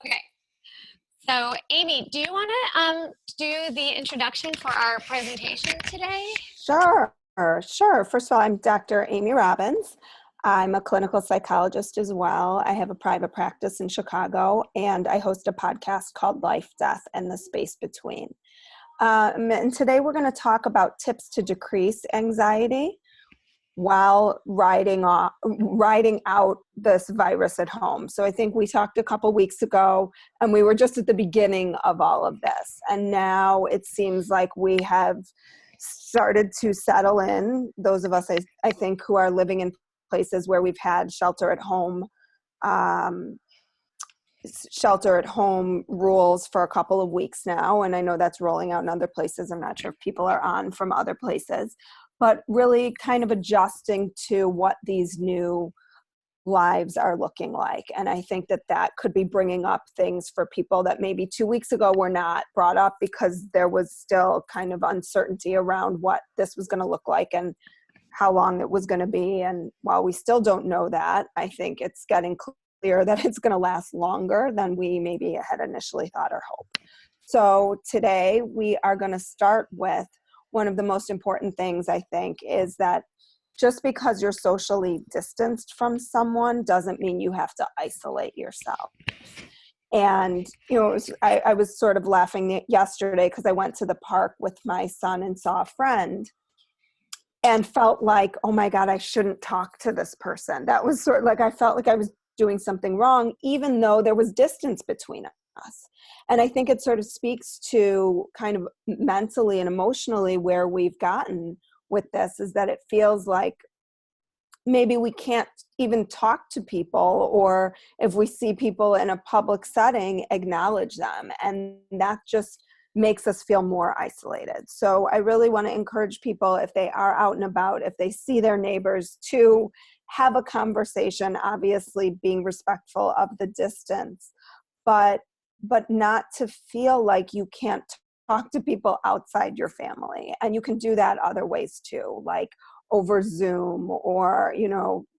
Okay. So, Amy, do you want to do the introduction for our presentation today? Sure, sure. First of all, I'm Dr. Amy Robbins. I'm a clinical psychologist as well. I have a private practice in Chicago, and I host a podcast called Life, Death, and the Space Between. And today we're going to talk about tips to decrease anxiety while riding out this virus at home. So I think we talked a couple weeks ago, and we were just at the beginning of all of this. And now it seems like we have started to settle in, those of us, I think, who are living in places where we've had shelter at home rules for a couple of weeks now. And I know that's rolling out in other places. I'm not sure if people are on from other places, but really kind of adjusting to what these new lives are looking like. And I think that that could be bringing up things for people that maybe 2 weeks ago were not brought up because there was still kind of uncertainty around what this was going to look like and how long it was going to be. And while we still don't know that, I think it's getting clear that it's going to last longer than we maybe had initially thought or hoped. So today we are going to start with one of the most important things, I think, is that just because you're socially distanced from someone doesn't mean you have to isolate yourself. And, I was sort of laughing yesterday because I went to the park with my son and saw a friend and felt like, oh my God, I shouldn't talk to this person. That was sort of like, I felt like I was doing something wrong, even though there was distance between us. And I think it sort of speaks to kind of mentally and emotionally where we've gotten with this, is that it feels like maybe we can't even talk to people, or if we see people in a public setting, acknowledge them. And that just makes us feel more isolated. So I really want to encourage people, if they are out and about, if they see their neighbors, to have a conversation, obviously being respectful of the distance, but not to feel like you can't talk to people outside your family. And you can do that other ways too, like over Zoom, or,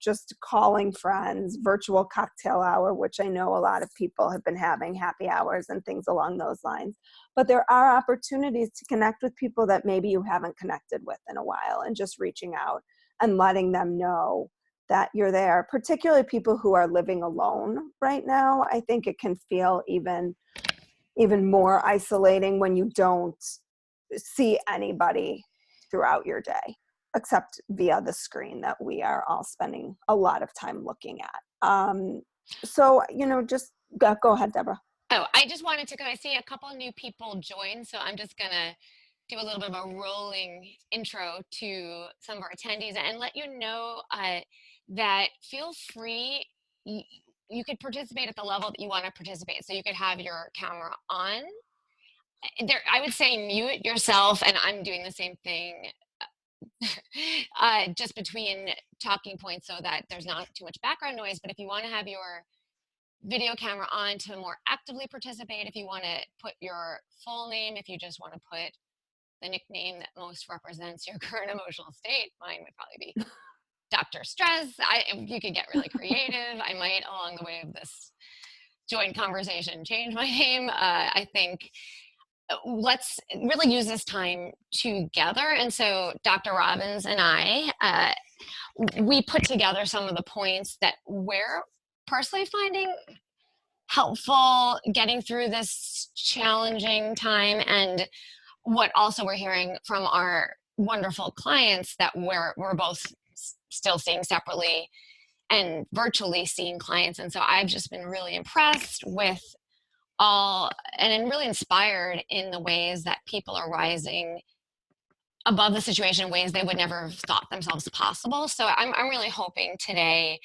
just calling friends, virtual cocktail hour, which I know a lot of people have been having, happy hours and things along those lines. But there are opportunities to connect with people that maybe you haven't connected with in a while, and just reaching out and letting them know that you're there, particularly people who are living alone right now. I think it can feel even more isolating when you don't see anybody throughout your day, except via the screen that we are all spending a lot of time looking at. So, just go ahead, Deborah. Oh, I just wanted to, because I see a couple new people join, so I'm just going to do a little bit of a rolling intro to some of our attendees and let you know that feel free. You could participate at the level that you want to participate. So you could have your camera on. There, I would say mute yourself, and I'm doing the same thing just between talking points so that there's not too much background noise. But if you want to have your video camera on to more actively participate, if you want to put your full name, if you just want to put the nickname that most represents your current emotional state, mine would probably be Dr. Stress. You could get really creative. I might, along the way of this joint conversation, change my name. I think let's really use this time together. And so Dr. Robbins and I, we put together some of the points that we're personally finding helpful getting through this challenging time, and what also we're hearing from our wonderful clients that we're both still seeing separately and virtually seeing clients. And so I've just been really impressed with all, and really inspired in the ways that people are rising above the situation in ways they would never have thought themselves possible. So I'm really hoping today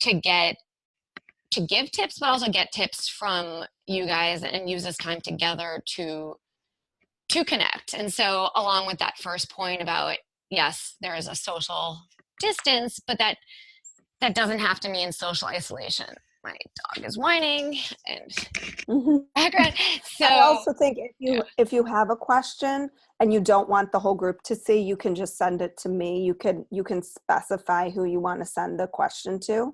to give tips, but also get tips from you guys and use this time together to connect. And so along with that first point about, yes, there is a social distance, but that doesn't have to mean social isolation. My dog is whining and background. So I also think if you have a question and you don't want the whole group to see, you can just send it to me. You can specify who you want to send the question to.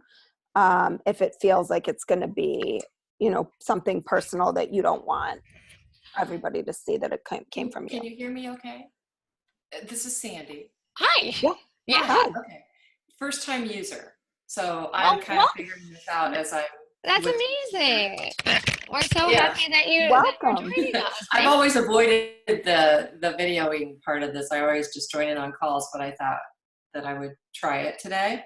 If it feels like it's going to be, something personal that you don't want everybody to see that it came from you. Can you hear me okay? This is Sandy. Hi. Yeah. Yeah. Hi. Okay. First time user. So I'm Well, kind of figuring this out as I that's with amazing. We're so Yeah. happy that you're Welcome. joining us. I've always avoided the videoing part of this. I always just join in on calls, but I thought that I would try it today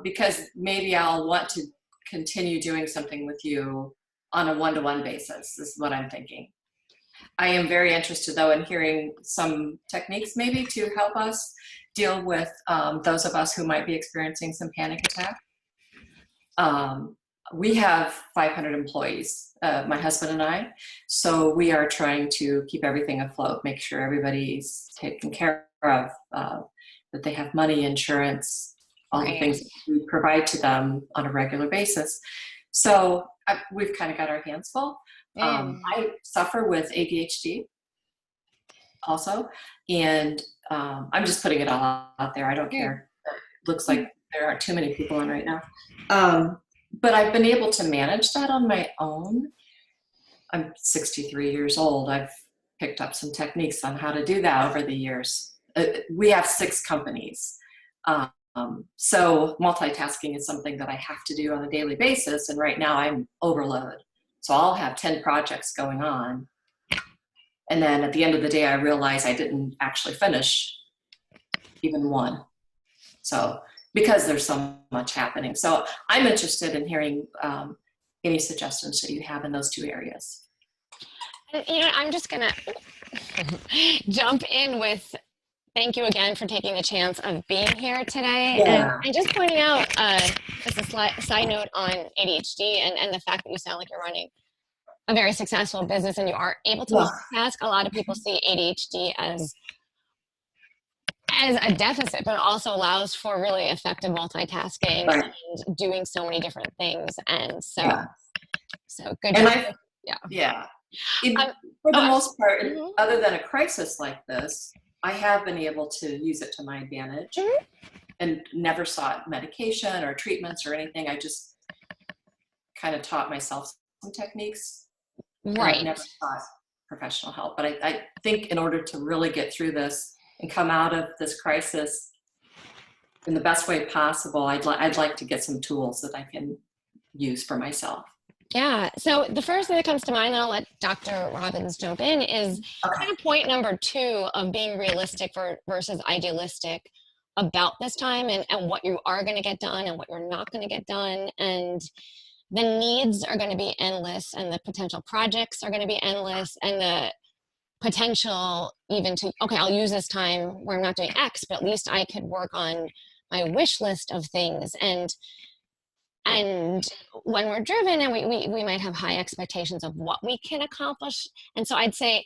because maybe I'll want to continue doing something with you on a one-to-one basis is what I'm thinking. I am very interested though in hearing some techniques maybe to help us deal with those of us who might be experiencing some panic attack. We have 500 employees, my husband and I, so we are trying to keep everything afloat, make sure everybody's taken care of, that they have money, insurance, all the things that we provide to them on a regular basis. So we've kind of got our hands full. I suffer with ADHD also, and I'm just putting it all out there. I don't care. It looks like there aren't too many people on right now. But I've been able to manage that on my own. I'm 63 years old. I've picked up some techniques on how to do that over the years. We have 6 companies. So multitasking is something that I have to do on a daily basis. And right now I'm overloaded. So I'll have 10 projects going on. And then at the end of the day, I realize I didn't actually finish even one. So because there's so much happening. So I'm interested in hearing any suggestions that you have in those 2 areas. I'm just going to jump in with thank you again for taking the chance of being here today. Yeah. And just pointing out, just a side note on ADHD and the fact that you sound like you're running a very successful business and you are able to multitask. A lot of people see ADHD as a deficit, but it also allows for really effective multitasking and doing so many different things. And so good job. For the most part, other than a crisis like this, I have been able to use it to my advantage and never sought medication or treatments or anything. I just kind of taught myself some techniques. Right. I've never sought professional help. But I think in order to really get through this and come out of this crisis in the best way possible, I'd like to get some tools that I can use for myself. Yeah. So the first thing that comes to mind, and I'll let Dr. Robbins jump in, is kind of point number 2 of being realistic versus idealistic about this time and what you are going to get done and what you're not going to get done. And the needs are going to be endless and the potential projects are going to be endless and the potential even to, okay, I'll use this time where I'm not doing X, but at least I could work on my wish list of things. And when we're driven and we might have high expectations of what we can accomplish. And so I'd say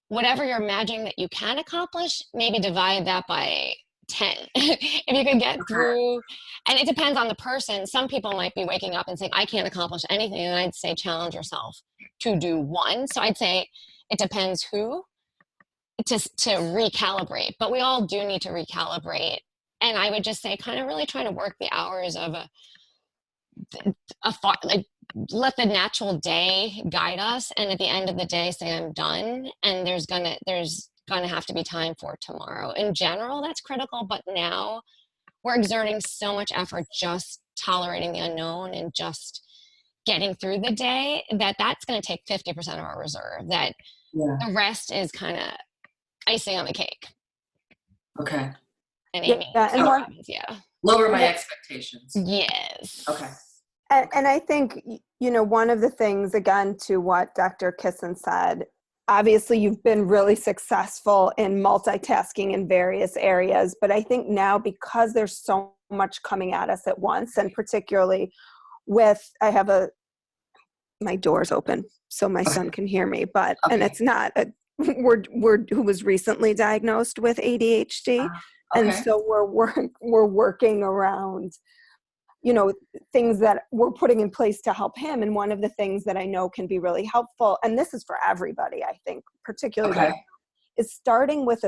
whatever you're imagining that you can accomplish, maybe divide that by 10. If you could get through, and it depends on the person. Some people might be waking up and saying, I can't accomplish anything. And I'd say challenge yourself to do 1. So I'd say it depends who to recalibrate, but we all do need to recalibrate. And I would just say kind of really try to work the hours of let the natural day guide us, and at the end of the day say I'm done, and there's gonna have to be time for tomorrow. In general, that's critical, but now we're exerting so much effort just tolerating the unknown and just getting through the day that's going to take 50% of our reserve, that the rest is kind of icing on the cake. Okay. And Amy, lower my expectations. Yes. Okay. And I think, one of the things, again, to what Dr. Kissen said, obviously you've been really successful in multitasking in various areas, but I think now because there's so much coming at us at once, and particularly my door's open so my son can hear me, but, and it's not, who was recently diagnosed with ADHD. And so we're working around things that we're putting in place to help him. And one of the things that I know can be really helpful, and this is for everybody, I think, particularly, is starting with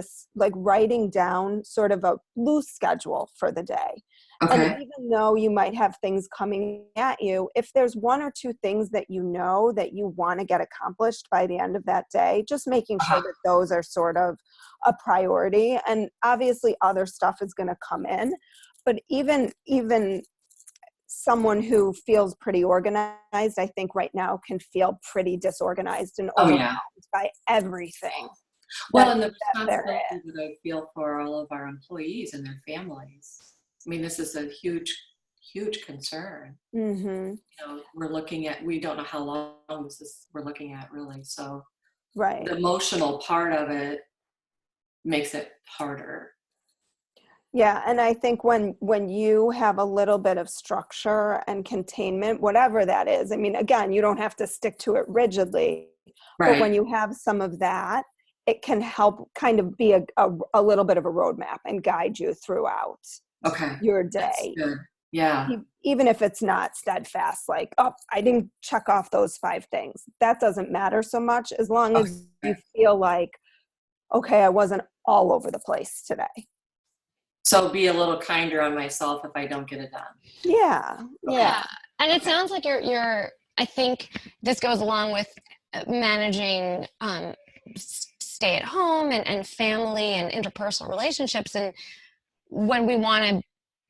writing down sort of a loose schedule for the day. And Okay. even though you might have things coming at you, if there's one or two things that you know that you want to get accomplished by the end of that day, just making sure Uh-huh. that those are sort of a priority. And obviously other stuff is going to come in, but even someone who feels pretty organized, I think right now can feel pretty disorganized and Oh, overwhelmed yeah. by everything Well, that, and the that they're responsibility that I feel for all of our employees and their families. I mean, this is a huge, huge concern. in. Mm-hmm. We're looking at, we don't know how long we're looking at really. So Right. the emotional part of it makes it harder. Yeah, and I think when you have a little bit of structure and containment, whatever that is, I mean, again, you don't have to stick to it rigidly, but when Right. you have some of that, it can help kind of be a little bit of a roadmap and guide you throughout Okay. your That's day. good. Yeah. Even if it's not steadfast, like, oh, I didn't check off those 5 things. That doesn't matter so much as long as you Okay. feel like, okay, I wasn't all over the place today. So be a little kinder on myself if I don't get it done. Yeah, Okay. yeah. Yeah. And it Okay. sounds like I think this goes along with managing stay at home and family and interpersonal relationships. And when we want to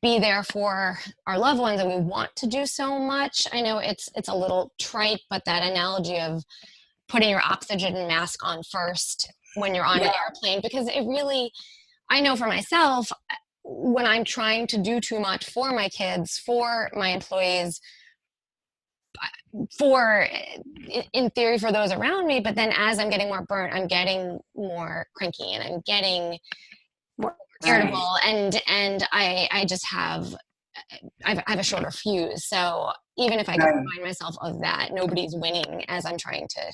be there for our loved ones and we want to do so much, I know it's a little trite, but that analogy of putting your oxygen mask on first when you're on an Yeah. airplane, because it really, I know for myself, when I'm trying to do too much for my kids, for my employees, for in theory for those around me, but then as I'm getting more burnt, I'm getting more cranky and I'm getting More Right. irritable, and I just I have a shorter fuse. So even if I can Right. remind myself of that, nobody's winning as I'm trying to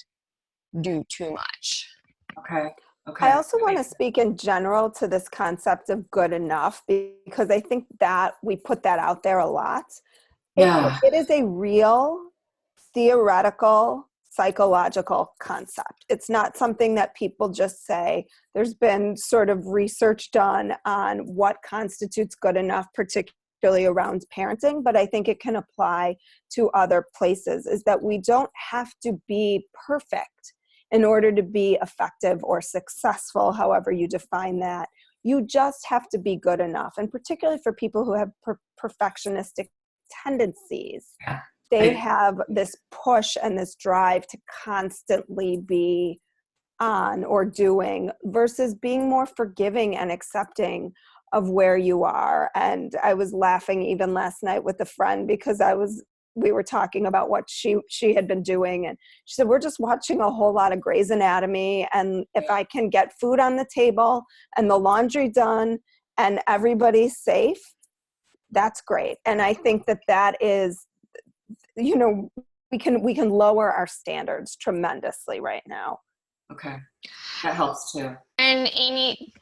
do too much. Okay. I Okay. also want to speak in general to this concept of good enough because I think that we put that out there a lot. Yeah. It is a real theoretical psychological concept. It's not something that people just say. There's been sort of research done on what constitutes good enough, particularly around parenting, but I think it can apply to other places, is that we don't have to be perfect in order to be effective or successful, however you define that. You just have to be good enough. And particularly for people who have perfectionistic tendencies, Yeah. they I, have this push and this drive to constantly be on or doing versus being more forgiving and accepting of where you are. And I was laughing even last night with a friend because we were talking about what she had been doing, and she said, we're just watching a whole lot of Grey's Anatomy, and if I can get food on the table and the laundry done and everybody's safe, that's great. And I think that is, we can lower our standards tremendously right now. okay. That helps too. And Amy,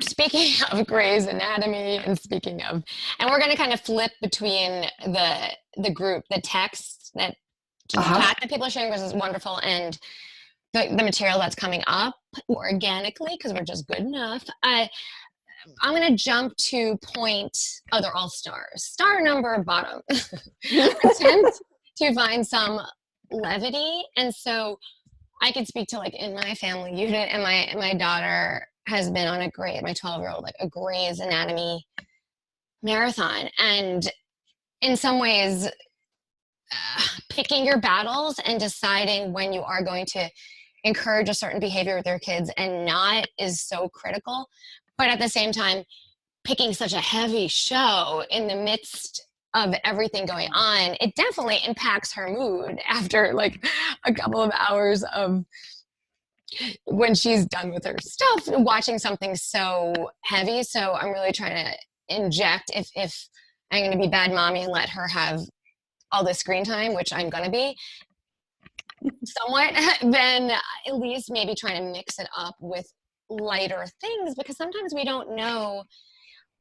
speaking of Grey's Anatomy, and we're going to kind of flip between the group, the text that just Uh-huh. chat that people are sharing, which is wonderful, and the material that's coming up organically because we're just good enough. I'm going to jump to point. Oh, they're all stars. Star number bottom. Attempt to find some levity, and so I could speak to like in my family unit, and my daughter has been on my 12-year-old, like a Grey's Anatomy marathon, and in some ways, picking your battles and deciding when you are going to encourage a certain behavior with your kids and not is so critical. But at the same time, picking such a heavy show in the midst of everything going on, it definitely impacts her mood after like a couple of hours of when she's done with her stuff, watching something so heavy. So I'm really trying to inject, if I'm going to be bad mommy and let her have all the screen time, which I'm going to be somewhat, then at least maybe trying to mix it up with lighter things, because sometimes we don't know,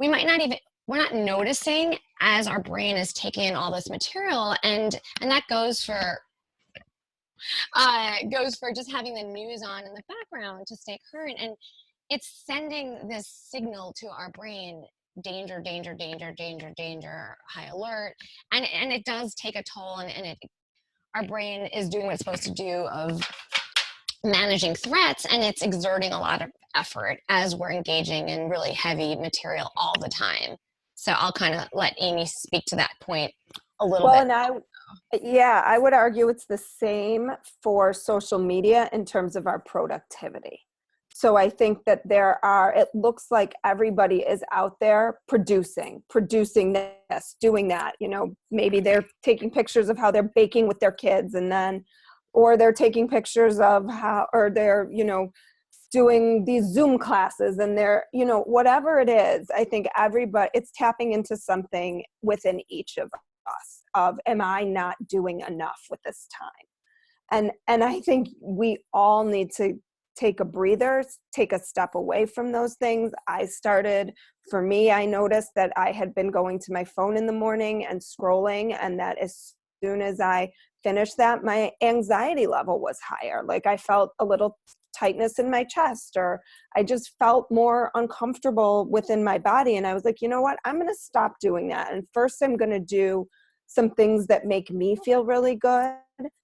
we might not even, we're not noticing as our brain is taking in all this material, and that goes for just having the news on in the background to stay current, and it's sending this signal to our brain, danger, danger, danger, danger, danger, high alert. And it does take a toll, and our brain is doing what it's supposed to do of managing threats, and it's exerting a lot of effort as we're engaging in really heavy material all the time. So I'll kind of let Amy speak to that point a little Well, bit. and I would argue it's the same for social media in terms of our productivity. So I think that it looks like everybody is out there producing this, doing that. Maybe they're taking pictures of how they're baking with their kids, or they're taking pictures of or they're, doing these Zoom classes, and they're, whatever it is. I think it's tapping into something within each of us of, am I not doing enough with this time? And I think we all need to take a breather, take a step away from those things. For me, I noticed that I had been going to my phone in the morning and scrolling, and that as soon as I finished that, my anxiety level was higher. Like I felt a little tightness in my chest, or I just felt more uncomfortable within my body. And I was like, you know what? I'm going to stop doing that. And first I'm going to do some things that make me feel really good,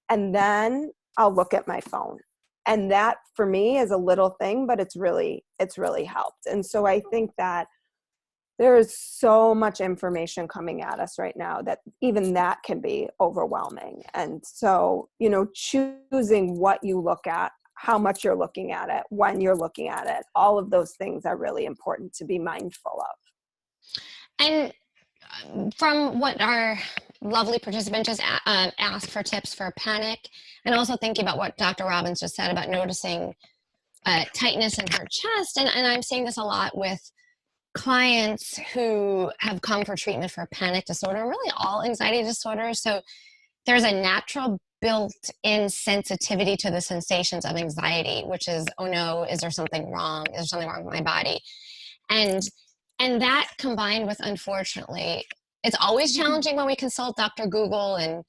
and then I'll look at my phone. And that for me is a little thing, but it's really helped. And so I think that there is so much information coming at us right now that even that can be overwhelming. And so, choosing what you look at, how much you're looking at it, when you're looking at it, all of those things are really important to be mindful of. And from what our lovely participant just asked for tips for panic, and also thinking about what Dr. Robbins just said about noticing tightness in her chest. And I'm seeing this a lot with clients who have come for treatment for panic disorder, really all anxiety disorders. So there's a natural built-in sensitivity to the sensations of anxiety, which is, oh no, is there something wrong? Is there something wrong with my body? And that combined with, unfortunately, it's always challenging when we consult Dr. Google and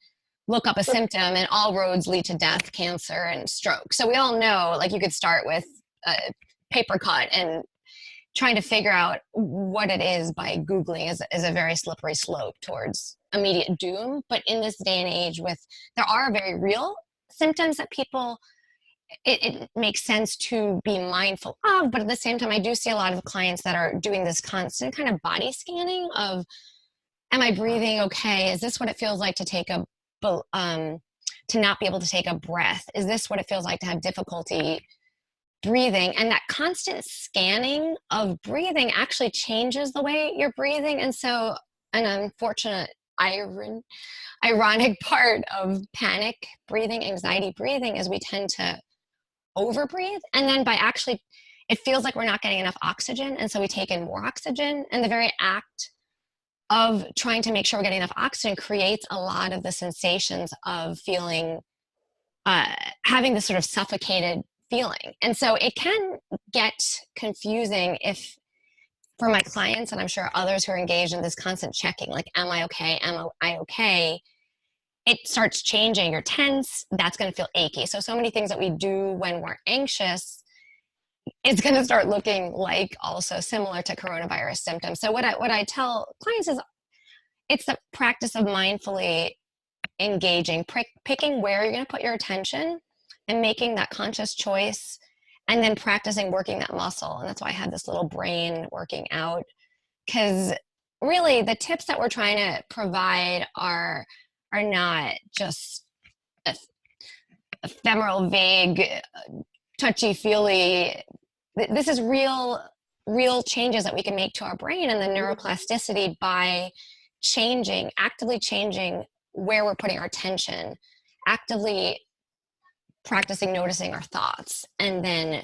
look up a symptom, and all roads lead to death, cancer, and stroke. So we all know, like, you could start with a paper cut, and trying to figure out what it is by Googling is a very slippery slope towards immediate doom. But in this day and age, there are very real symptoms that it makes sense to be mindful of. But at the same time, I do see a lot of clients that are doing this constant kind of body scanning of, am I breathing okay? Is this what it feels like to to not be able to take a breath? Is this what it feels like to have difficulty breathing? And that constant scanning of breathing actually changes the way you're breathing. And so an unfortunate ironic part of panic breathing, anxiety breathing, is we tend to overbreathe. And then it feels like we're not getting enough oxygen. And so we take in more oxygen. And the very act of trying to make sure we're getting enough oxygen creates a lot of the sensations of feeling, having this sort of suffocated feeling. And so it can get confusing for my clients, and I'm sure others who are engaged in this constant checking, like, am I okay? Am I okay? It starts changing. You're tense. That's going to feel achy. So many things that we do when we're anxious, it's going to start looking like also similar to coronavirus symptoms. So what I tell clients is, it's the practice of mindfully engaging, picking where you're going to put your attention and making that conscious choice, and then practicing working that muscle. And that's why I had this little brain working out, because really the tips that we're trying to provide are not just ephemeral, vague, touchy-feely. This is real changes that we can make to our brain and the neuroplasticity by actively changing where we're putting our attention, actively practicing noticing our thoughts, and then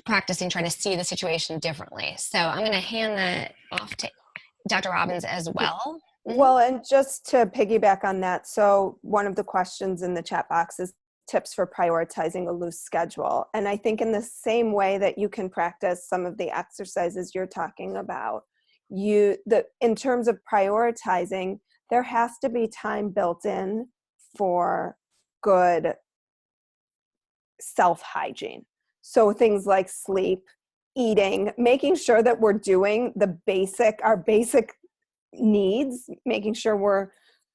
practicing trying to see the situation differently. So I'm going to hand that off to Dr. Robbins as well. Well, and just to piggyback on that, so one of the questions in the chat box is tips for prioritizing a loose schedule. And I think in the same way that you can practice some of the exercises you're talking about, in terms of prioritizing, there has to be time built in for good self-hygiene. So things like sleep, eating, making sure that we're doing our basic needs, making sure we're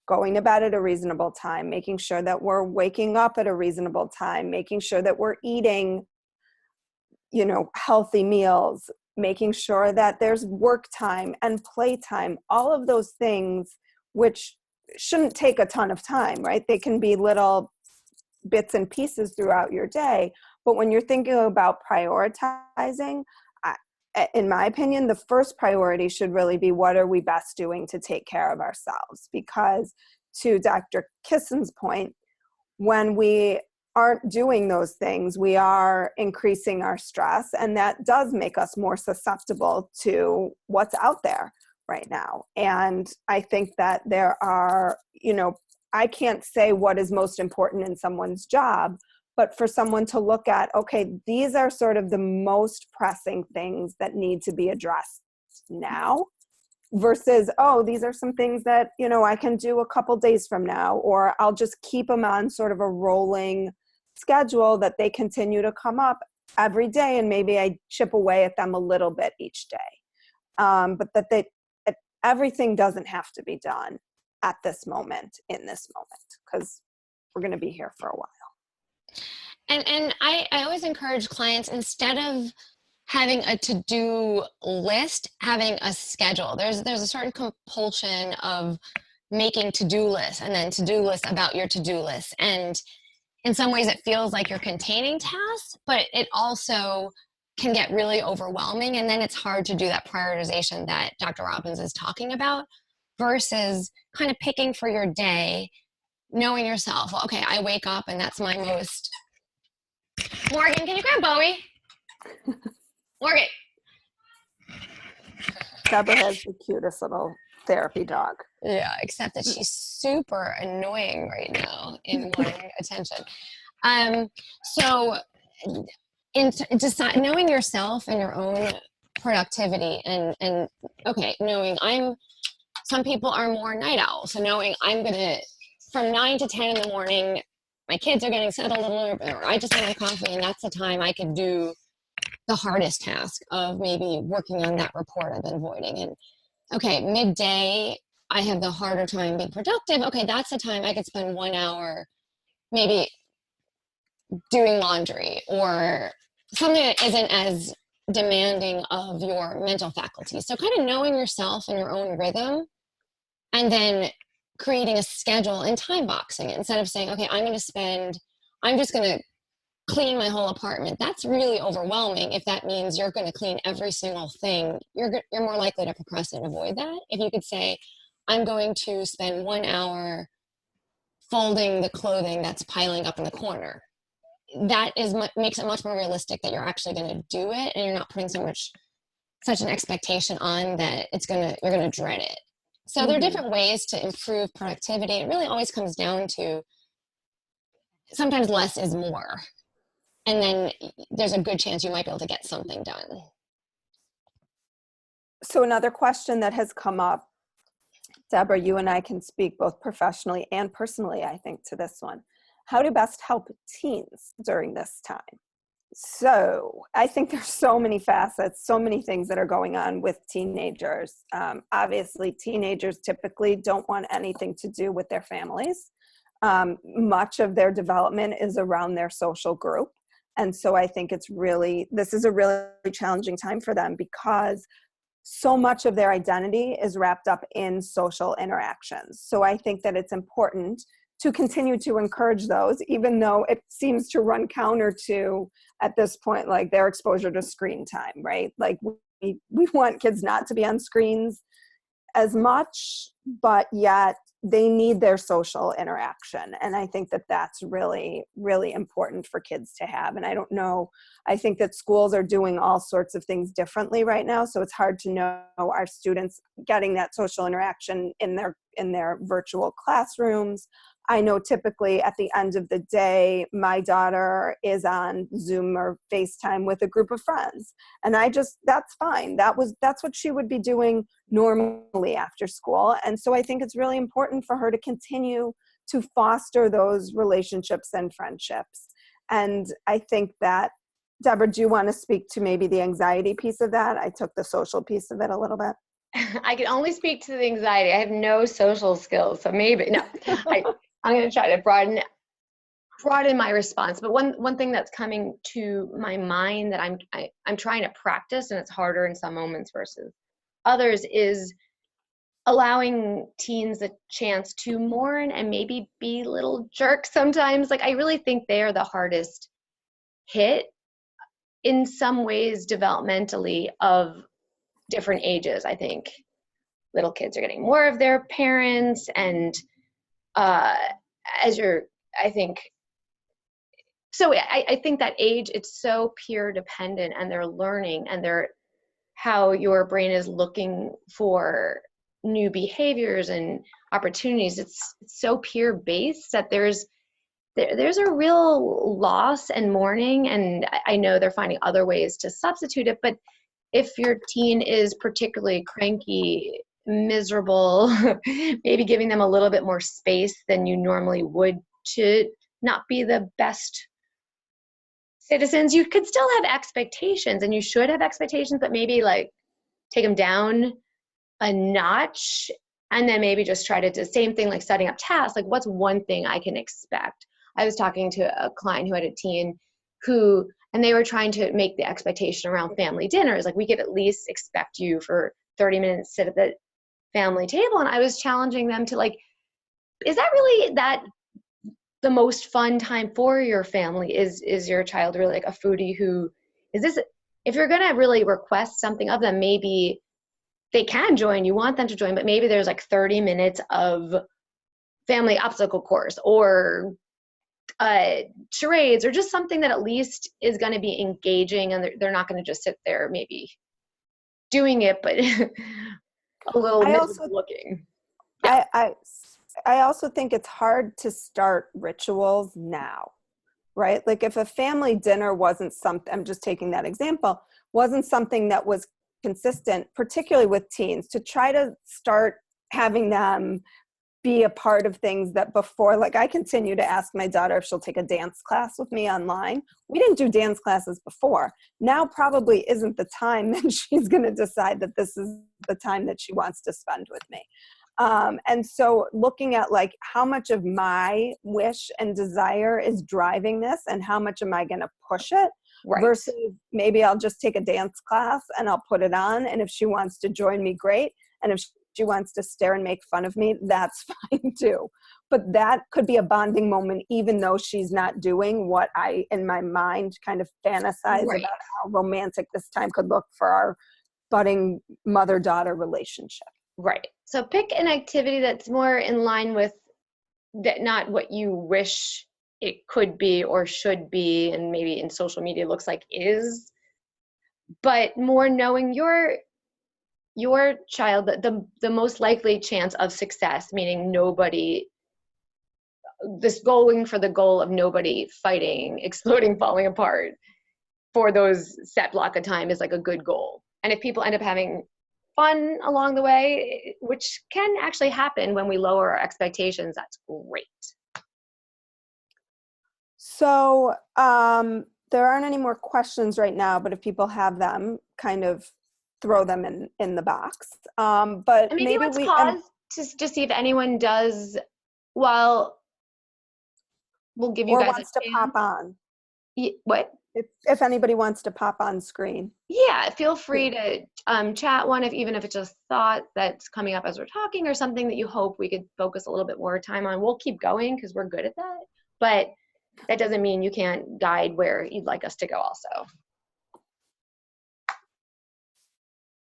going to bed at a reasonable time, making sure that we're waking up at a reasonable time, making sure that we're eating, healthy meals, making sure that there's work time and play time, all of those things, which shouldn't take a ton of time, right? They can be little bits and pieces throughout your day. But when you're thinking about prioritizing, in my opinion, the first priority should really be, what are we best doing to take care of ourselves? Because to Dr. Kissen's point, when we aren't doing those things, we are increasing our stress, and that does make us more susceptible to what's out there right now. And I think that there are, I can't say what is most important in someone's job, but for someone to look at, okay, these are sort of the most pressing things that need to be addressed now, versus, oh, these are some things that, I can do a couple days from now, or I'll just keep them on sort of a rolling schedule that they continue to come up every day, and maybe I chip away at them a little bit each day. But that everything doesn't have to be done at this moment, in this moment, because we're going to be here for a while. And I always encourage clients, instead of having a to-do list, having a schedule. There's a certain compulsion of making to-do lists and then to-do lists about your to-do list. And in some ways it feels like you're containing tasks, but it also can get really overwhelming. And then it's hard to do that prioritization that Dr. Robbins is talking about, versus kind of picking for your day, knowing yourself, well, okay, I wake up and that's my most... Morgan, can you grab Bowie? Morgan. Debra has the cutest little therapy dog. Yeah, except that she's super annoying right now in wanting attention. So knowing yourself and your own productivity, and okay, knowing some people are more night owls, so knowing I'm gonna, from 9 to 10 in the morning, my kids are getting settled a little bit, or I just had my coffee, and that's the time I can do the hardest task of maybe working on that report I've been avoiding. And okay, midday, I have the harder time being productive. Okay, that's the time I could spend 1 hour maybe doing laundry, or something that isn't as demanding of your mental faculties. So kind of knowing yourself and your own rhythm, and then creating a schedule and time boxing it, instead of saying, okay, I'm just going to clean my whole apartment. That's really overwhelming. If that means you're going to clean every single thing, you're more likely to procrastinate and avoid that. If you could say, I'm going to spend 1 hour folding the clothing that's piling up in the corner, that makes it much more realistic that you're actually going to do it, and you're not putting such an expectation on that you're going to dread it. So there are different ways to improve productivity. It really always comes down to, sometimes less is more. And then there's a good chance you might be able to get something done. So another question that has come up, Debra, you and I can speak both professionally and personally, I think, to this one. How to best help teens during this time? So I think there's so many facets, so many things that are going on with teenagers. Obviously, teenagers typically don't want anything to do with their families. Much of their development is around their social group. And so I think this is a really challenging time for them, because so much of their identity is wrapped up in social interactions. So I think that it's important to continue to encourage those, even though it seems to run counter to, at this point, like their exposure to screen time, right? Like we want kids not to be on screens as much, but yet they need their social interaction. And I think that that's really, really important for kids to have. And I don't know, I think that schools are doing all sorts of things differently right now. So it's hard to know, our students getting that social interaction in their virtual classrooms. I know typically at the end of the day, my daughter is on Zoom or FaceTime with a group of friends. And that's fine. That's what she would be doing normally after school. And so I think it's really important for her to continue to foster those relationships and friendships. And I think that Deborah, do you want to speak to maybe the anxiety piece of that? I took the social piece of it a little bit. I can only speak to the anxiety. I have no social skills, so maybe no. I'm going to try to broaden my response. But one thing that's coming to my mind that I'm trying to practice, and it's harder in some moments versus others, is allowing teens a chance to mourn and maybe be little jerks sometimes. Like, I really think they are the hardest hit in some ways developmentally of different ages. I think little kids are getting more of their parents, and I think that age, it's so peer dependent, and they're learning, and how your brain is looking for new behaviors and opportunities. It's so peer based that there's a real loss and mourning, and I know they're finding other ways to substitute it. But if your teen is particularly cranky, miserable, maybe giving them a little bit more space than you normally would to not be the best citizens. You could still have expectations, and you should have expectations, but maybe like take them down a notch, and then maybe just try to do the same thing, like setting up tasks. Like, what's one thing I can expect? I was talking to a client who had a teen and they were trying to make the expectation around family dinners. Like, we could at least expect you for 30 minutes sit at the family table. And I was challenging them to, like, is that really the most fun time for your family? Is your child really like a foodie if you're going to really request something of them, maybe they can join, you want them to join, but maybe there's like 30 minutes of family obstacle course or charades, or just something that at least is going to be engaging, and they're not going to just sit there maybe doing it, but a little miserable looking. Yeah. I also think it's hard to start rituals now, right? Like, if a family dinner wasn't something, I'm just taking that example, wasn't something that was consistent, particularly with teens, to try to start having them be a part of things that before, like, I continue to ask my daughter if she'll take a dance class with me online. We didn't do dance classes before. Now probably isn't the time that she's going to decide that this is the time that she wants to spend with me. And so looking at, like, how much of my wish and desire is driving this, and how much am I going to push it, right, versus maybe I'll just take a dance class and I'll put it on, and if she wants to join me, great. And if she wants to stare and make fun of me, that's fine too. But that could be a bonding moment, even though she's not doing what I, in my mind, kind of fantasize about how romantic this time could look for our budding mother-daughter relationship. Right. So pick an activity that's more in line with that, not what you wish it could be or should be, and maybe in social media looks like is, but more knowing your child, the most likely chance of success, meaning going for the goal of nobody fighting, exploding, falling apart for those set block of time is like a good goal. And if people end up having fun along the way, which can actually happen when we lower our expectations, that's great. So there aren't any more questions right now, but if people have them, kind of throw them in the box. But and maybe let's pause to just see if anyone does. Well, we'll give you guys wants to pop on. What? If anybody wants to pop on screen. Yeah, feel free to chat one, even if it's just thought that's coming up as we're talking, or something that you hope we could focus a little bit more time on. We'll keep going because we're good at that, but that doesn't mean you can't guide where you'd like us to go also.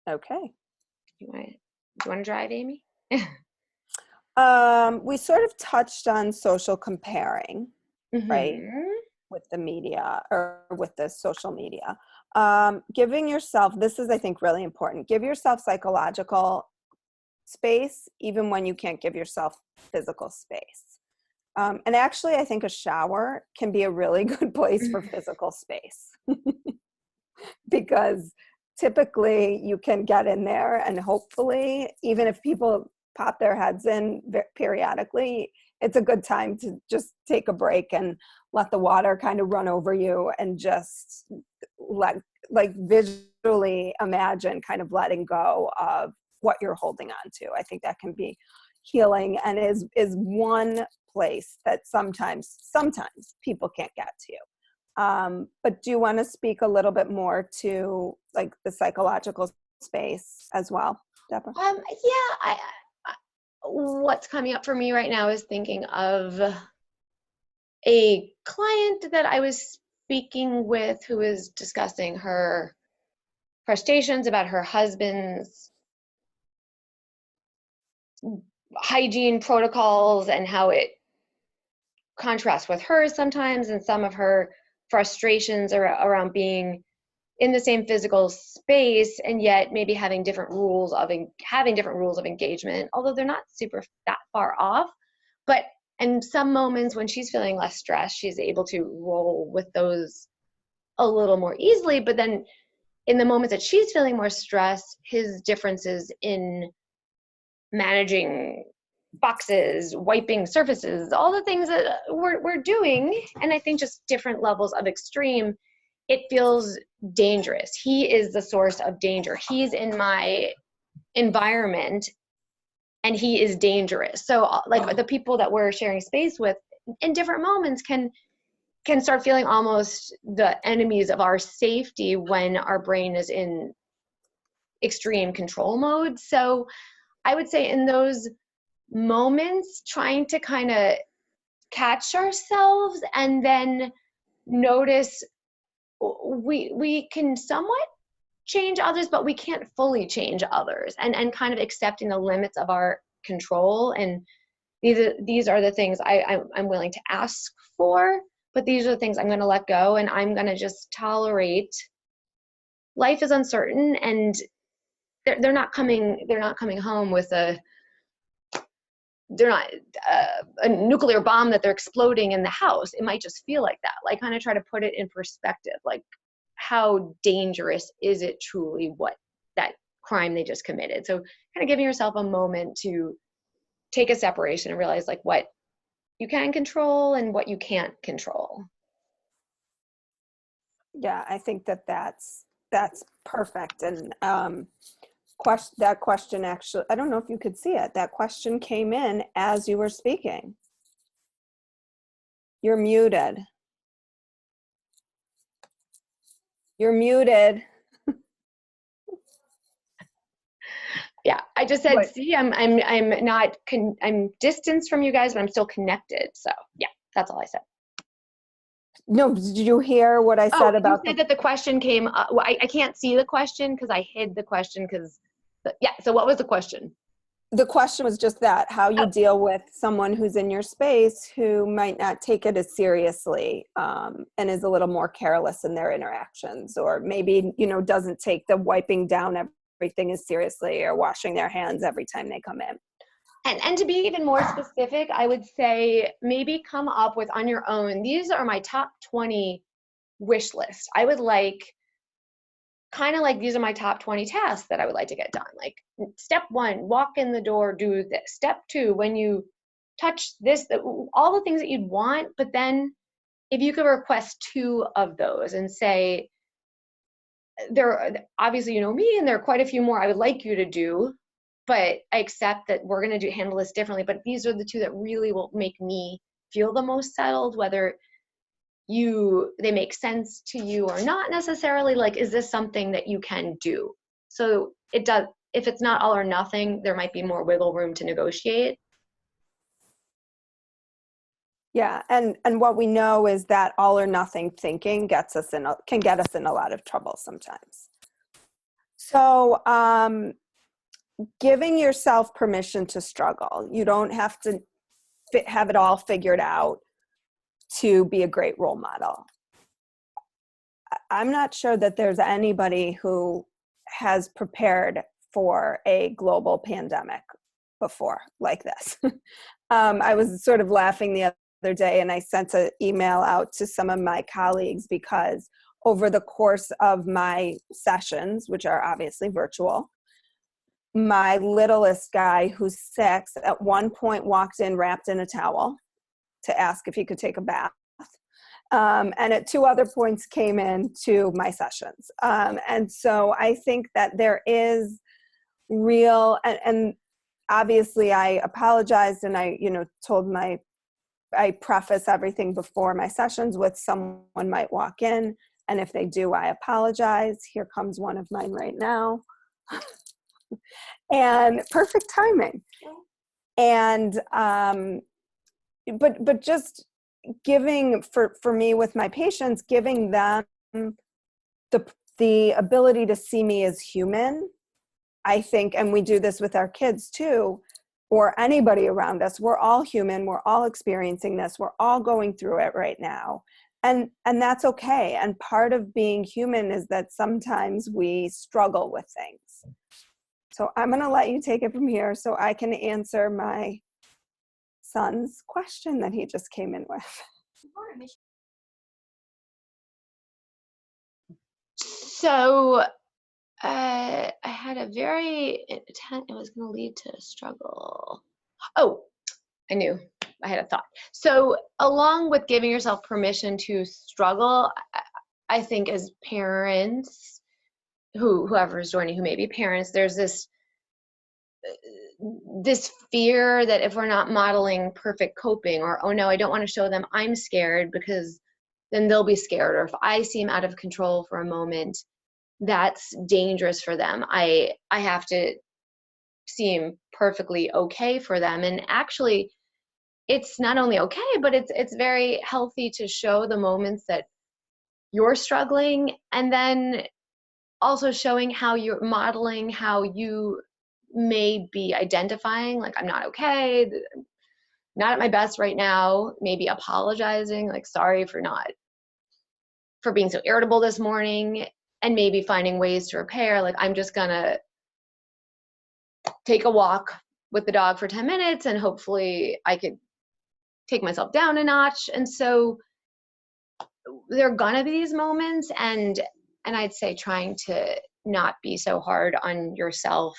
Okay. Do you want to drive, Amy? We sort of touched on social comparing, right? With the media, or with the social media. Giving yourself, this is, I think, really important. Give yourself psychological space, even when you can't give yourself physical space. And actually, I think a shower can be a really good place for physical space. Because typically you can get in there, and hopefully, even if people pop their heads in periodically, it's a good time to just take a break and let the water kind of run over you, and just like visually imagine kind of letting go of what you're holding on to. I think that can be healing, and is one place that sometimes people can't get to. But do you want to speak a little bit more to like the psychological space as well, Deborah? Yeah, what's coming up for me right now is thinking of a client that I was speaking with who was discussing her frustrations about her husband's hygiene protocols and how it contrasts with hers sometimes, and some of her frustrations around being in the same physical space and yet maybe having different rules of engagement, although they're not super that far off. But in some moments when she's feeling less stressed, she's able to roll with those a little more easily. But then in the moments that she's feeling more stressed, his differences in managing boxes, wiping surfaces, all the things that we're doing, and I think just different levels of extreme, it feels dangerous. He is the source of danger. He's in my environment and he is dangerous. So like the people that we're sharing space with in different moments can start feeling almost the enemies of our safety when our brain is in extreme control mode. So I would say in those moments, trying to kind of catch ourselves and then notice we can somewhat change others, but we can't fully change others, and kind of accepting the limits of our control. And these are the things I'm willing to ask for, but these are the things I'm going to let go, and I'm going to just tolerate. Life is uncertain, and they're not coming home with a nuclear bomb that they're exploding in the house. It might just feel like that. Like kind of try to put it in perspective. Like how dangerous is it truly, what that crime they just committed? So kind of giving yourself a moment to take a separation and realize like what you can control and what you can't control. Yeah, I think that's perfect. And that question actually, I don't know if you could see it. That question came in as you were speaking. You're muted. You're muted. Yeah, I just said, What? see, I'm distanced from you guys, but I'm still connected. So yeah, that's all I said. No, did you hear what I said about you said that the question came up. Well, I can't see the question because I hid the question yeah. So what was the question? the question was just that, how you deal with someone who's in your space who might not take it as seriously and is a little more careless in their interactions, or maybe, doesn't take the wiping down everything as seriously or washing their hands every time they come in. And to be even more specific, I would say maybe come up with on your own, these are my top 20 wish list. I would like, kind of like, these are my top 20 tasks that I would like to get done. Like step 1, walk in the door, do this. Step 2, when you touch this, all the things that you'd want. But then if you could request 2 of those and say, obviously, me, and there are quite a few more I would like you to do, but I accept that we're going to handle this differently. But these are the 2 that really will make me feel the most settled, whether they make sense to you or not necessarily. Like, is this something that you can do? So it does, if it's not all or nothing, there might be more wiggle room to negotiate. Yeah, and what we know is that all or nothing thinking can get us in a lot of trouble sometimes. So giving yourself permission to struggle. You don't have to have it all figured out to be a great role model. I'm not sure that there's anybody who has prepared for a global pandemic before like this. I was sort of laughing the other day, and I sent an email out to some of my colleagues because over the course of my sessions, which are obviously virtual, my littlest guy, who's 6, at one point walked in wrapped in a towel to ask if he could take a bath. And at 2 other points came in to my sessions. And so I think that there is real, and obviously I apologized, and I, I preface everything before my sessions with someone might walk in, and if they do, I apologize. Here comes one of mine right now. And perfect timing. And but just giving, for me with my patients, giving them the ability to see me as human, I think, and we do this with our kids too, or anybody around us. We're all human. We're all experiencing this. We're all going through it right now. And that's okay. And part of being human is that sometimes we struggle with things. So I'm going to let you take it from here so I can answer my son's question that he just came in with. So I had a very it was going to lead to a struggle. Oh, I knew. I had a thought. So along with giving yourself permission to struggle, I think as parents, whoever is joining, who may be parents, there's this fear that if we're not modeling perfect coping, or, oh no, I don't want to show them I'm scared because then they'll be scared, or if I seem out of control for a moment, that's dangerous for them. I have to seem perfectly okay for them. And actually, it's not only okay, but it's very healthy to show the moments that you're struggling, and then also showing how you're modeling how you may be identifying, like, I'm not okay, not at my best right now, maybe apologizing, like, sorry for being so irritable this morning, and maybe finding ways to repair, like, I'm just gonna take a walk with the dog for 10 minutes and hopefully I could take myself down a notch. And so there are gonna be these moments, and I'd say trying to not be so hard on yourself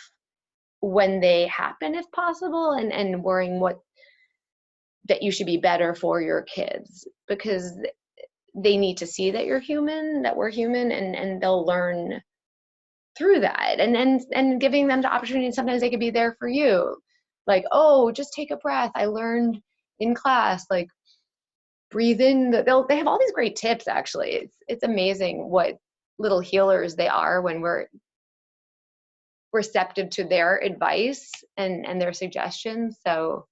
when they happen, if possible, and worrying that you should be better for your kids, because they need to see that you're human, that we're human, and they'll learn through that. And giving them the opportunity, sometimes they could be there for you, like, oh, just take a breath. I learned in class, like, breathe in. They have all these great tips. Actually, it's amazing what little healers they are when we're receptive to their advice and their suggestions. So,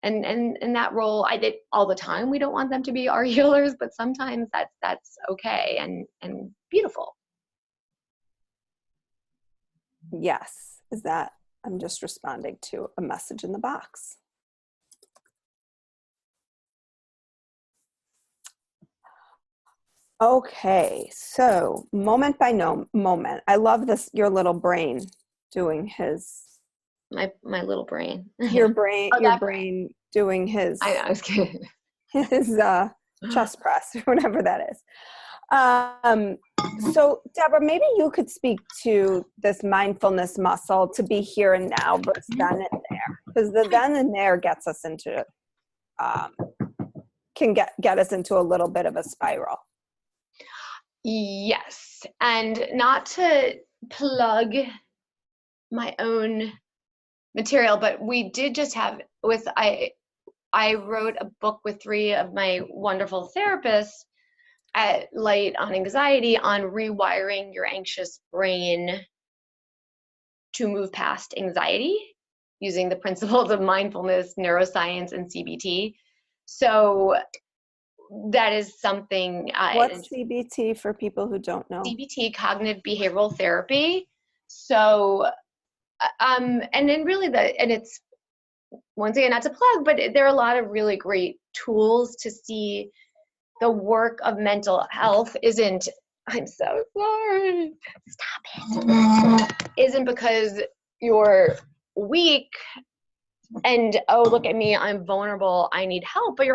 and in that role, I did all the time. We don't want them to be our healers, but sometimes that's okay and beautiful. Yes, is that I'm just responding to a message in the box. Okay, so moment by moment. I love this, your little brain doing his. My little brain. Your brain, Oh, your brain doing his. I know, I was kidding. His chest press, or whatever that is. So Deborah, maybe you could speak to this mindfulness muscle to be here and now versus then and there, because the then and there gets us into, can get us into a little bit of a spiral. Yes, and not to plug my own material, but we did just have I wrote a book with 3 of my wonderful therapists at Light on Anxiety on rewiring your anxious brain to move past anxiety using the principles of mindfulness, neuroscience, and CBT. So that is something. What's CBT for people who don't know? CBT, cognitive behavioral therapy. So, and then really and it's, once again, not to plug, but there are a lot of really great tools to see the work of mental health I'm so sorry. Stop it. Isn't because you're weak and, oh, look at me, I'm vulnerable, I need help. But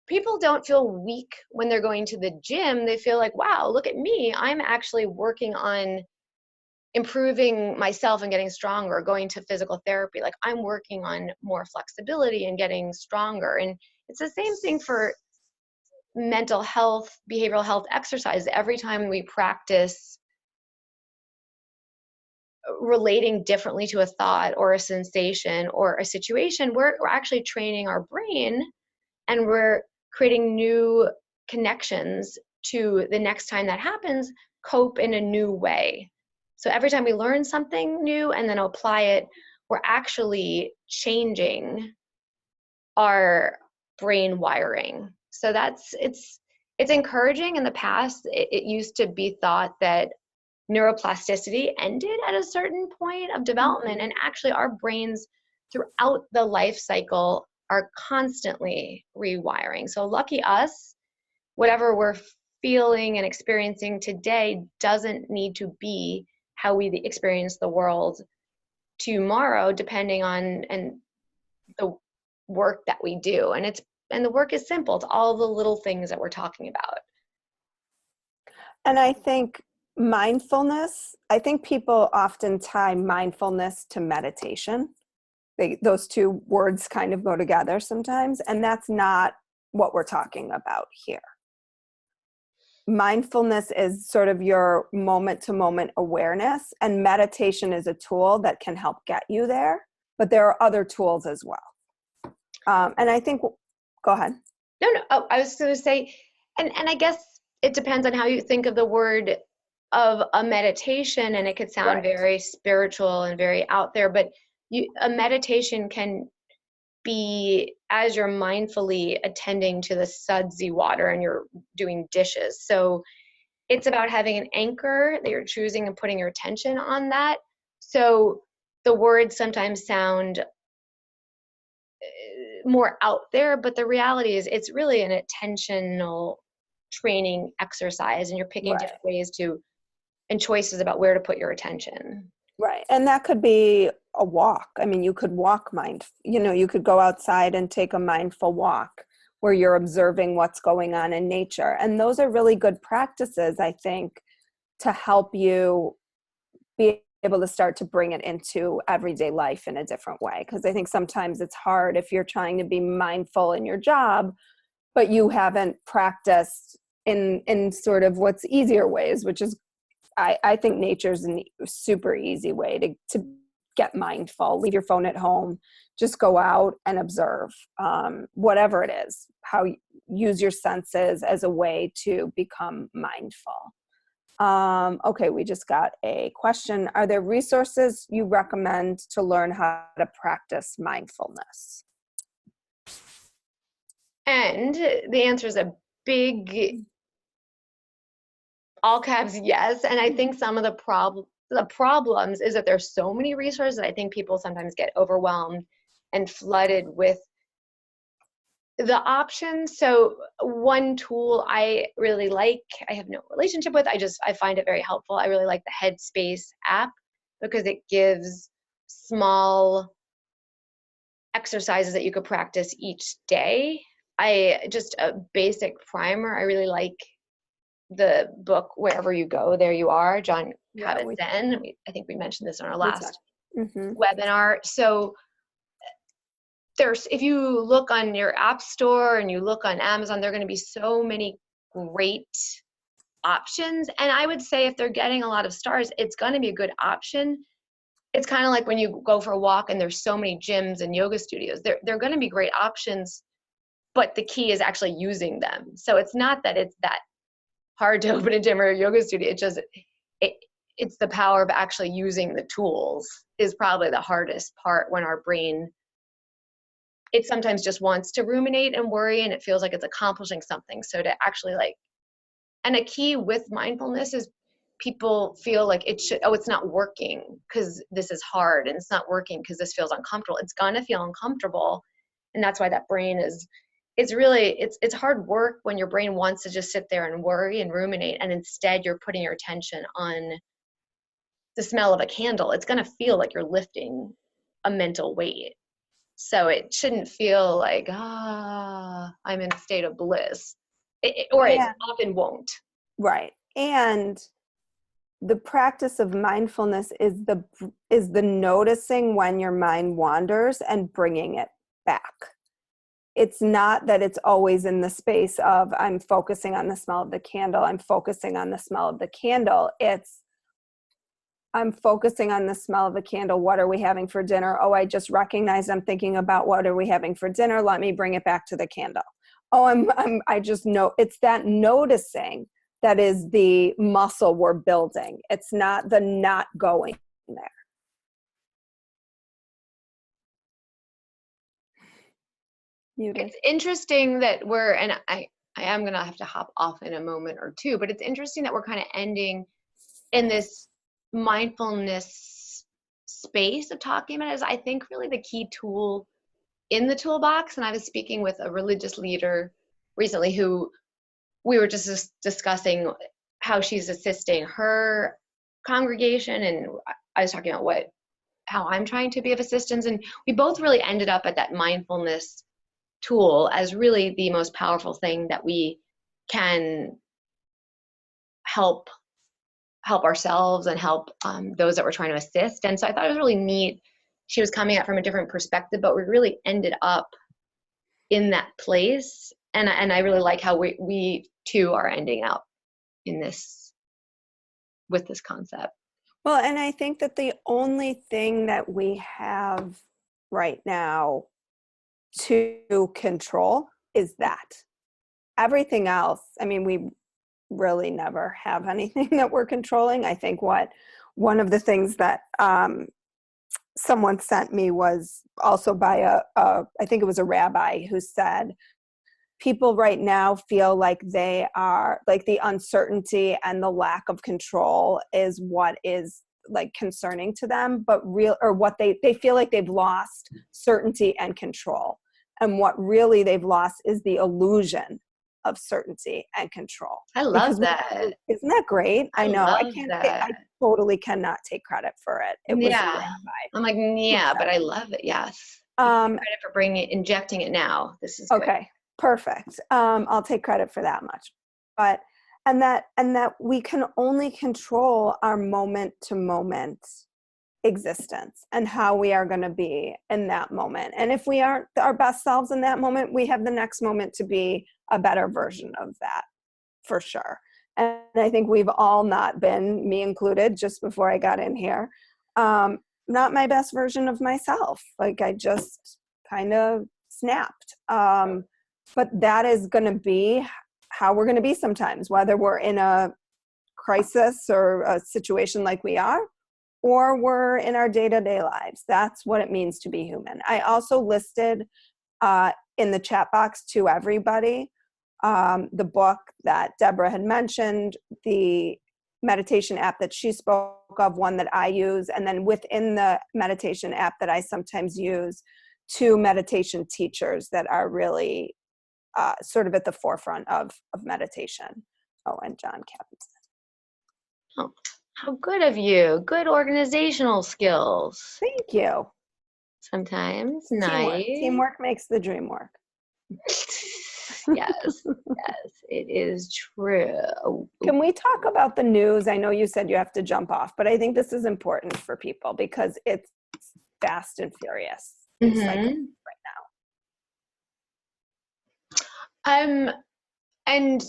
people don't feel weak when they're going to the gym. They feel like, wow, look at me. I'm actually working on improving myself and getting stronger, going to physical therapy. Like, I'm working on more flexibility and getting stronger. And it's the same thing for mental health, behavioral health exercise. Every time we practice relating differently to a thought or a sensation or a situation, we're actually training our brain, and we're creating new connections to the next time that happens, cope in a new way. So every time we learn something new and then apply it, we're actually changing our brain wiring. So it's encouraging. In the past, it used to be thought that neuroplasticity ended at a certain point of development, and actually our brains throughout the life cycle are constantly rewiring. So lucky us, whatever we're feeling and experiencing today doesn't need to be how we experience the world tomorrow, depending on the work that we do. And the work is simple. It's all the little things that we're talking about. And I think I think people often tie mindfulness to meditation. Those two words kind of go together sometimes, and that's not what we're talking about here. Mindfulness is sort of your moment-to-moment awareness, and meditation is a tool that can help get you there, but there are other tools as well. And I think, go ahead. No. Oh, I was going to say, and I guess it depends on how you think of the word of a meditation, and it could sound Right. very spiritual and very out there, but a meditation can be as you're mindfully attending to the sudsy water and you're doing dishes. So it's about having an anchor that you're choosing and putting your attention on that. So the words sometimes sound more out there, but the reality is it's really an attentional training exercise, and you're picking Right. different ways and choices about where to put your attention. Right. And that could be a walk. I mean, you could walk you could go outside and take a mindful walk where you're observing what's going on in nature. And those are really good practices, I think, to help you be able to start to bring it into everyday life in a different way. Because I think sometimes it's hard if you're trying to be mindful in your job, but you haven't practiced in sort of what's easier ways, which is I think nature's a super easy way to get mindful. Leave your phone at home, just go out and observe, whatever it is, how you use your senses as a way to become mindful. Okay, we just got a question. Are there resources you recommend to learn how to practice mindfulness? And the answer is a big, all caps, yes. And I think some of the problems is that there's so many resources that I think people sometimes get overwhelmed and flooded with the options. So one tool I really like, I have no relationship with, I find it very helpful. I really like the Headspace app because it gives small exercises that you could practice each day. Just a basic primer. I really like the book Wherever You Go, There You Are, John Kabat-Zinn. I think we mentioned this on our last webinar. So if you look on your app store and you look on Amazon, there are going to be so many great options. And I would say if they're getting a lot of stars, it's going to be a good option. It's kind of like when you go for a walk and there's so many gyms and yoga studios. They're going to be great options, but the key is actually using them. So it's not that it's that hard to open a gym or a yoga studio. It's the power of actually using the tools is probably the hardest part when our brain, it sometimes just wants to ruminate and worry and it feels like it's accomplishing something. So to actually and a key with mindfulness is people feel like it's not working because this is hard, and it's not working because this feels uncomfortable. It's gonna feel uncomfortable. And that's why that brain it's hard work when your brain wants to just sit there and worry and ruminate, and instead you're putting your attention on the smell of a candle. It's going to feel like you're lifting a mental weight. So it shouldn't feel like, I'm in a state of bliss. It often won't. Right. And the practice of mindfulness is the noticing when your mind wanders and bringing it back. it's not that it's always in the space of I'm focusing on the smell of the candle. I'm focusing on the smell of the candle. It's I'm focusing on the smell of the candle. What are we having for dinner? Oh, I just recognized I'm thinking about what are we having for dinner? Let me bring it back to the candle. Oh, I just know it's that noticing that is the muscle we're building. It's not the not going there. It's interesting that and I am going to have to hop off in a moment or two, but it's interesting that we're kind of ending in this mindfulness space of talking about it is, I think, really the key tool in the toolbox. And I was speaking with a religious leader recently who we were just discussing how she's assisting her congregation. And I was talking about how I'm trying to be of assistance. And we both really ended up at that mindfulness tool as really the most powerful thing that we can help ourselves and help those that we're trying to assist. And so I thought it was really neat. She was coming at from a different perspective, but we really ended up in that place. And I really like how we too are ending up in this, with this concept. Well, and I think that the only thing that we have right now to control is that. Everything else, I mean, we really never have anything that we're controlling. I think one of the things that someone sent me was also by I think it was a rabbi who said, people right now feel like they are, like the uncertainty and the lack of control is what is like concerning to them, but what they feel like they've lost certainty and control. And what really they've lost is the illusion of certainty and control. I love that. Isn't that great? I know. I totally cannot take credit for it. It was a rabbi. I'm like, yeah, but I love it. Yes. Credit for injecting it now. This is good. Okay. Perfect. I'll take credit for that much. But and that we can only control our moment to moment existence and how we are going to be in that moment. And if we aren't our best selves in that moment, we have the next moment to be a better version of that, for sure. And I think we've all not been, me included, just before I got in here, not my best version of myself. Like I just kind of snapped. But that is going to be how we're going to be sometimes, whether we're in a crisis or a situation like we are, or we're in our day-to-day lives. That's what it means to be human. I also listed in the chat box to everybody the book that Deborah had mentioned, the meditation app that she spoke of, one that I use, and then within the meditation app that I sometimes use, 2 meditation teachers that are really sort of at the forefront of meditation. Oh, and John Captain. Oh, how good of you. Good organizational skills. Thank you. Sometimes. Teamwork. Nice. Teamwork makes the dream work. Yes, it is true. Can we talk about the news? I know you said you have to jump off, but I think this is important for people because it's fast and furious. It's like right now. And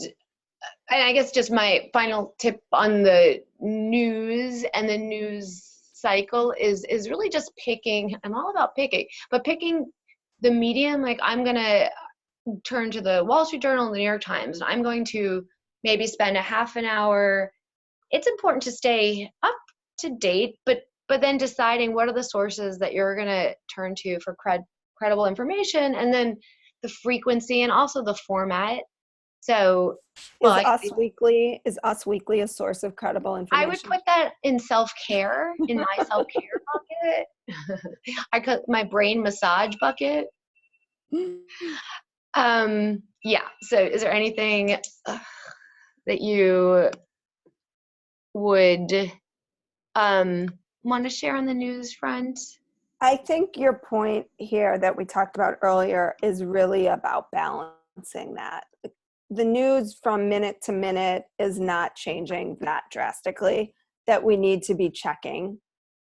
I guess just my final tip on the news and the news cycle is really just picking. I'm all about picking, but picking the medium. Like I'm gonna turn to the Wall Street Journal and the New York Times, and I'm going to maybe spend a half an hour. It's important to stay up to date, but then deciding what are the sources that you're gonna turn to for credible information, and then the frequency and also the format. So Is Us Weekly a source of credible information? I would put that in self-care, in my self-care bucket. I cut my brain massage bucket. Yeah. So is there anything that you would want to share on the news front? I think your point here that we talked about earlier is really about balancing that. The news from minute to minute is not changing that drastically, that we need to be checking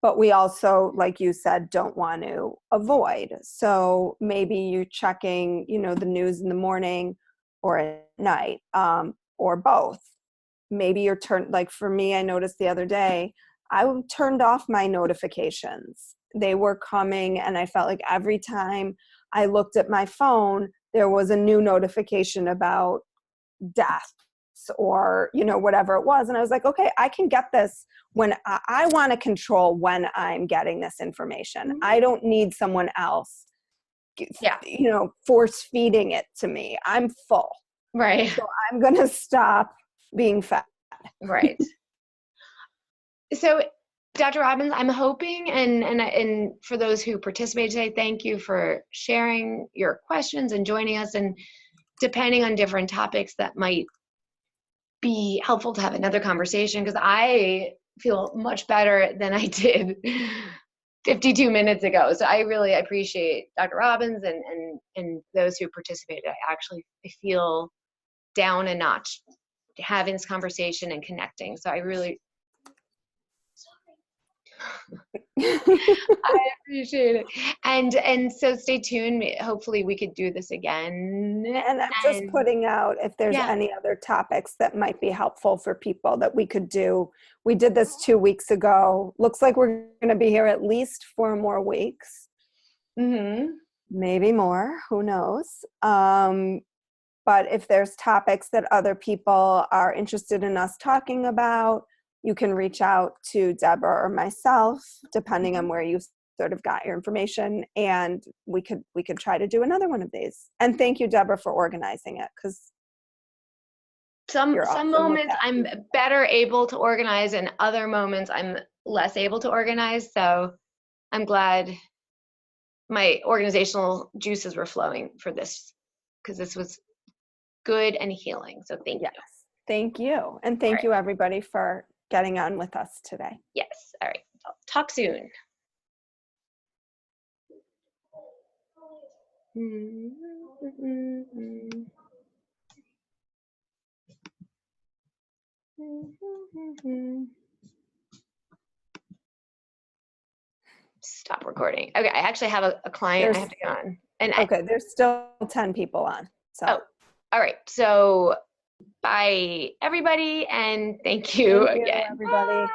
but we also, like you said, don't want to avoid. So maybe you're checking, the news in the morning or at night, or both. Maybe you're like for me, I noticed the other day, I turned off my notifications. They were coming, and I felt like every time I looked at my phone, there was a new notification about deaths or, whatever it was. And I was like, okay, I can get this when I want to control when I'm getting this information. I don't need someone else, force feeding it to me. I'm full. Right. So I'm going to stop being fed. Right. So, Dr. Robbins, I'm hoping, and for those who participated today, thank you for sharing your questions and joining us. And depending on different topics, that might be helpful to have another conversation, because I feel much better than I did 52 minutes ago. So I really appreciate Dr. Robbins and those who participated. I actually feel down a notch having this conversation and connecting. So I really I appreciate it. And so stay tuned. Hopefully we could do this again. And I'm just putting out if there's any other topics that might be helpful for people that we could do. We did this 2 weeks ago. Looks like we're going to be here at least 4 more weeks. Mm-hmm. Maybe more. Who knows? But if there's topics that other people are interested in us talking about, you can reach out to Deborah or myself, depending on where you sort of got your information, and we could try to do another one of these. And thank you, Deborah, for organizing it, because some moments I'm better able to organize, and other moments I'm less able to organize. So I'm glad my organizational juices were flowing for this, because this was good and healing. So thank you. Thank you. And thank you, everybody, for getting on with us today. Yes. All right. I'll talk soon. Stop recording. Okay. I actually have a client I have to get on. And there's still 10 people on. So. Oh, all right. So bye, everybody. And thank you again. Everybody. Bye.